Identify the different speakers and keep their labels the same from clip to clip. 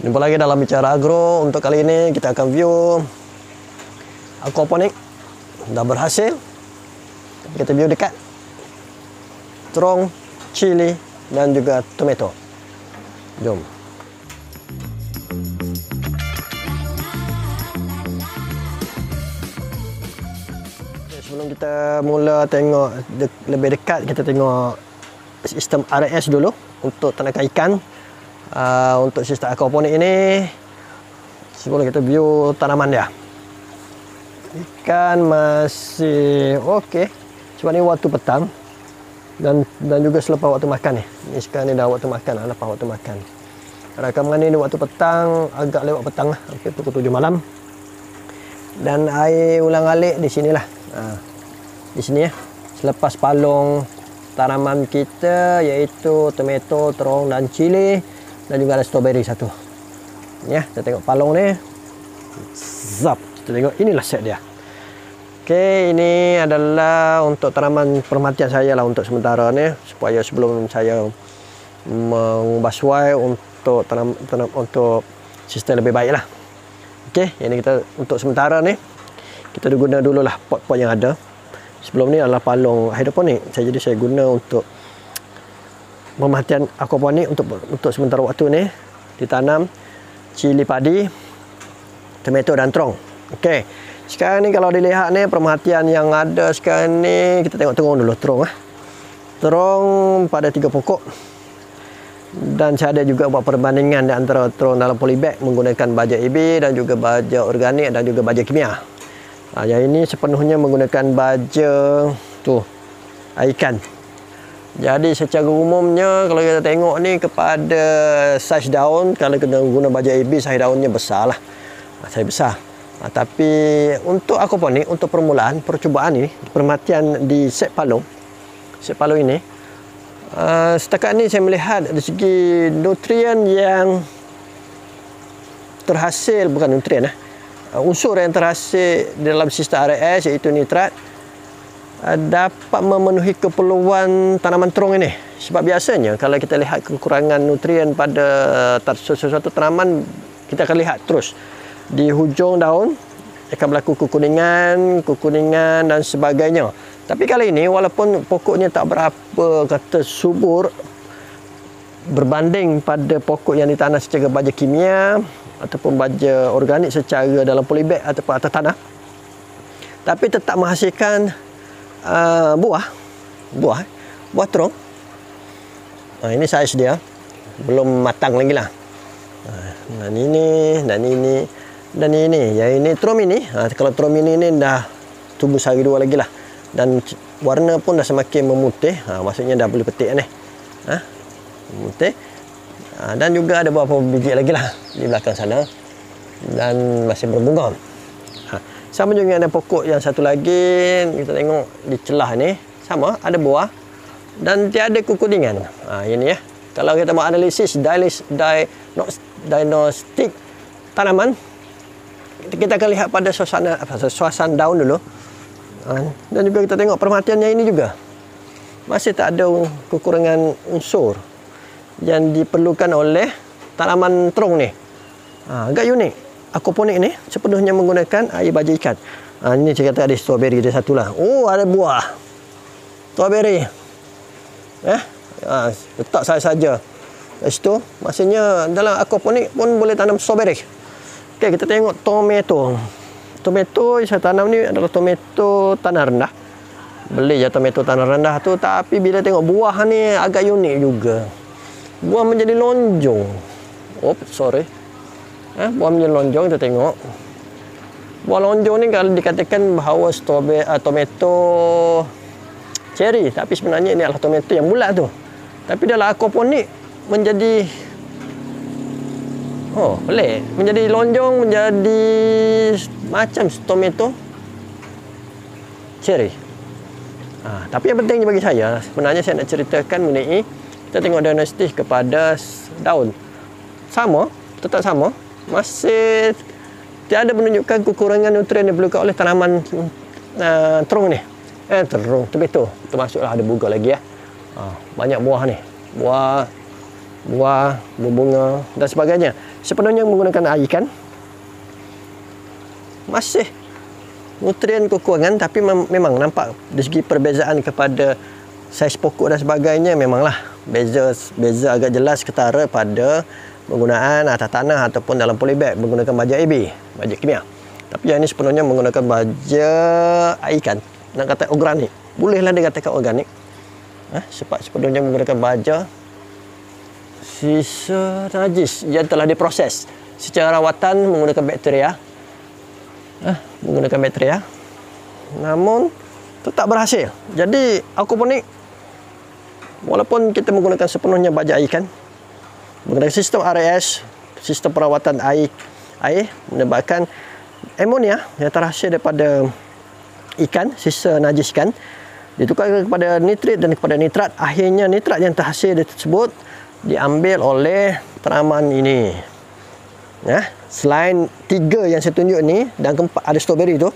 Speaker 1: Jumpa lagi dalam Bicara Agro. Untuk kali ini kita akan view aquaponik. Dah berhasil. Kita view dekat terong, cili dan juga tomato. Jom. Sebelum kita mula tengok lebih dekat, kita tengok sistem RS dulu untuk tanakan ikan. Untuk sistem aquaponik ini, sebelum kita view tanaman dia, ikan masih okey sebab ni waktu petang dan juga selepas waktu makan ni. Ni sekarang ni dah waktu makan, lepas waktu makan. Rakaman ni waktu petang, agak lewat petang lah, okey, pukul 7 malam. Dan air ulang-alik di sinilah. Di sini ya. Selepas palung tanaman kita iaitu tomato, terong dan cili. Dan juga ada strawberry satu. Ya, kita tengok palung ni. Zap. Kita tengok inilah set dia. Okey, ini adalah untuk tanaman perhatian saya lah untuk sementara ni, supaya sebelum saya mengubah suai untuk untuk sistem lebih baik lah. Okey, ini kita untuk sementara ni kita guna dululah pot-pot yang ada. Sebelum ni adalah palung hidroponik. Jadi saya guna untuk pemerhatian aquaponik untuk sementara waktu ni ditanam cili padi, tomato dan terong. Okey. Sekarang ni kalau dilihat ni pemerhatian yang ada sekarang ni, kita tengok terong dulu, terong. Terong pada 3 pokok. Dan saya ada juga buat perbandingan di antara terong dalam polybag menggunakan baja EB dan juga baja organik dan juga baja kimia. Yang ini sepenuhnya menggunakan baja ikan. Jadi secara umumnya kalau kita tengok ni kepada saiz daun, kalau kena guna baja AB, saiz daunnya besar lah. Saiz besar. Tapi untuk aquaponik, untuk permulaan, percubaan ni, perhatian di set palung ini, setakat ni saya melihat dari segi nutrien yang terhasil, bukan nutrien unsur yang terhasil dalam sistem RS iaitu nitrat, dapat memenuhi keperluan tanaman terong ini. Sebab biasanya kalau kita lihat kekurangan nutrien pada sesuatu tanaman, kita akan lihat terus di hujung daun akan berlaku kekuningan dan sebagainya. Tapi kali ini walaupun pokoknya tak berapa kata subur berbanding pada pokok yang ditanam secara baja kimia ataupun baja organik secara dalam polybag ataupun atas tanah, tapi tetap menghasilkan buah terong. Ini saiz dia belum matang lagi lah. Dan ini yang ini terong ini. Kalau terong ini dah tumbuh sehari 2 lagi lah, dan warna pun dah semakin memutih. Maksudnya dah boleh petik ni. Memutih. Dan juga ada beberapa biji lagi lah di belakang sana dan masih berbunga. Sama juga ada pokok yang satu lagi, kita tengok di celah ni sama ada buah dan tiada kekuningan. Ini ya. Kalau kita buat analisis diagnostik tanaman, kita akan lihat pada suasana daun dulu. Dan juga kita tengok perhatiannya ini juga. Masih tak ada kekurangan unsur yang diperlukan oleh tanaman terong ni. Agak unik. Aquaponik ni sepenuhnya menggunakan air baja ikan. Ini saya kata ada strawberry dia satulah. Oh, ada buah strawberry. Letak saja. Lepas tu maksudnya dalam aquaponik pun boleh tanam strawberry. Okey, kita tengok tomato. Tomato yang saya tanam ni adalah tomato tanah rendah. Beli je tomato tanah rendah tu, tapi bila tengok buah ni agak unik juga. Buah menjadi lonjong. Buah menjadi lonjong. Kita tengok buah lonjong ni kalau dikatakan bahawa tomato cherry, tapi sebenarnya ini adalah tomato yang bulat tu. Tapi dalam aquaponik menjadi pelik, menjadi lonjong, menjadi macam tomato cherry. Tapi yang penting bagi saya, sebenarnya saya nak ceritakan mengenai kita tengok diagnostik kepada daun. Tetap sama. Masih tiada menunjukkan kekurangan nutrien yang diperlukan oleh tanaman terong ni. Terong, tomato. Termasuklah ada buah lagi ya. Banyak buah ni. Buah, berbunga dan sebagainya. sepenuhnya menggunakan air ikan. Masih nutrien kekurangan, tapi memang nampak dari segi perbezaan kepada saiz pokok dan sebagainya, memanglah beza agak jelas ketara pada penggunaan atas tanah ataupun dalam polybag menggunakan baja AB, baja kimia. Tapi yang ini sepenuhnya menggunakan baja air ikan. Nak kata organik, bolehlah dikatakan organik. Sebab sepenuhnya menggunakan baja sisa najis yang telah diproses secara rawatan menggunakan bakteria. Namun tetap berhasil. Jadi aquaponik, walaupun kita menggunakan sepenuhnya baja ikan, menggunakan sistem RAS, sistem perawatan air menyebabkan amonia yang terhasil daripada ikan, sisa najis ikan, ditukar kepada nitrit dan kepada nitrat. Akhirnya nitrat yang terhasil tersebut diambil oleh tanaman ini. Selain 3 yang saya tunjuk ni dan keempat ada strawberry tu,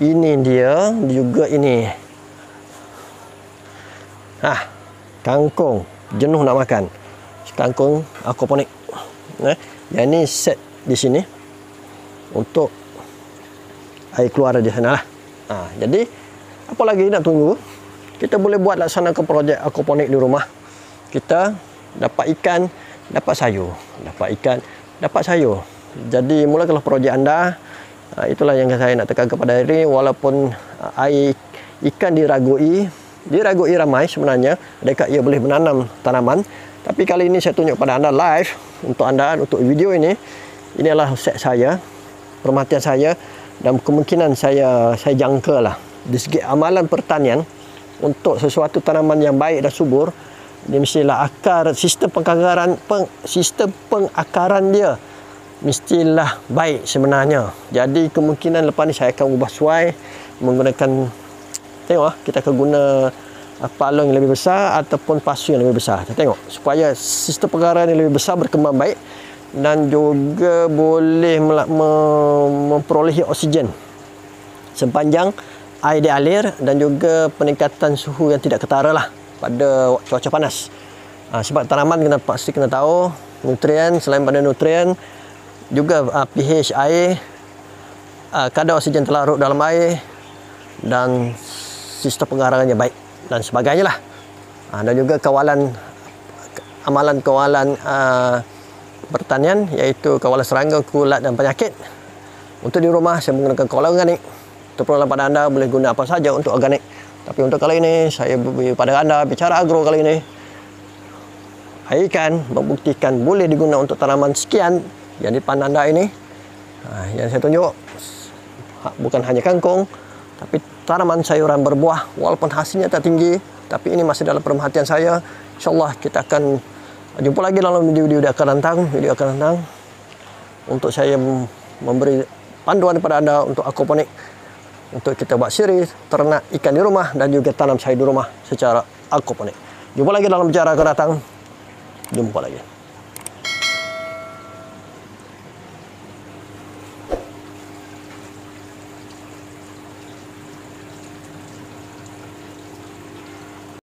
Speaker 1: ini dia juga ini. Kangkung jenuh nak makan. Kangkung aquaponik. Yang ni set di sini untuk air keluar di sana lah. Jadi apa lagi nak tunggu? Kita boleh buat laksanakan projek aquaponik di rumah. Kita dapat ikan, dapat sayur. Dapat ikan, dapat sayur. Jadi mulakanlah projek anda. Itulah yang saya nak tekan kepada hari ini. Walaupun air ikan diragui ramai sebenarnya, dekat ia boleh menanam tanaman. Tapi kali ini saya tunjuk pada anda live untuk video ini. Ini adalah set saya, perhatian saya, dan kemungkinan saya jangka lah dari segi amalan pertanian untuk sesuatu tanaman yang baik dan subur. Dia mestilah sistem pengakaran dia mestilah baik sebenarnya. Jadi kemungkinan lepas ni saya akan ubah suai menggunakan, tengok kita akan guna palung yang lebih besar ataupun pasu yang lebih besar. Kita tengok supaya sistem pengakaran yang lebih besar berkembang baik dan juga boleh memperolehi oksigen sepanjang air dialir, dan juga peningkatan suhu yang tidak ketara lah pada cuaca panas. Sebab tanaman pasti kena tahu nutrien, selain pada nutrien juga pH air, kadar oksigen terlarut dalam air, dan sistem pengarangannya baik dan sebagainya lah. Dan juga amalan kawalan pertanian, iaitu kawalan serangga, kulat dan penyakit. Untuk di rumah saya menggunakan kawalan organik. Terpulang pada anda boleh guna apa saja untuk organik. Tapi untuk kali ini saya pada anda bicara agro kali ini. Air ikan membuktikan boleh digunakan untuk tanaman sekian yang di depan anda ini. Yang saya tunjuk bukan hanya kangkung, tapi tanaman sayuran berbuah. Walaupun hasilnya tak tinggi, tapi ini masih dalam perhatian saya. InsyaAllah kita akan jumpa lagi dalam video akan datang. Untuk saya memberi panduan kepada anda untuk aquaponik, untuk kita buat siri ternak ikan di rumah dan juga tanam sayur di rumah secara aquaponik. Jumpa lagi dalam bicara akan datang. Jumpa lagi.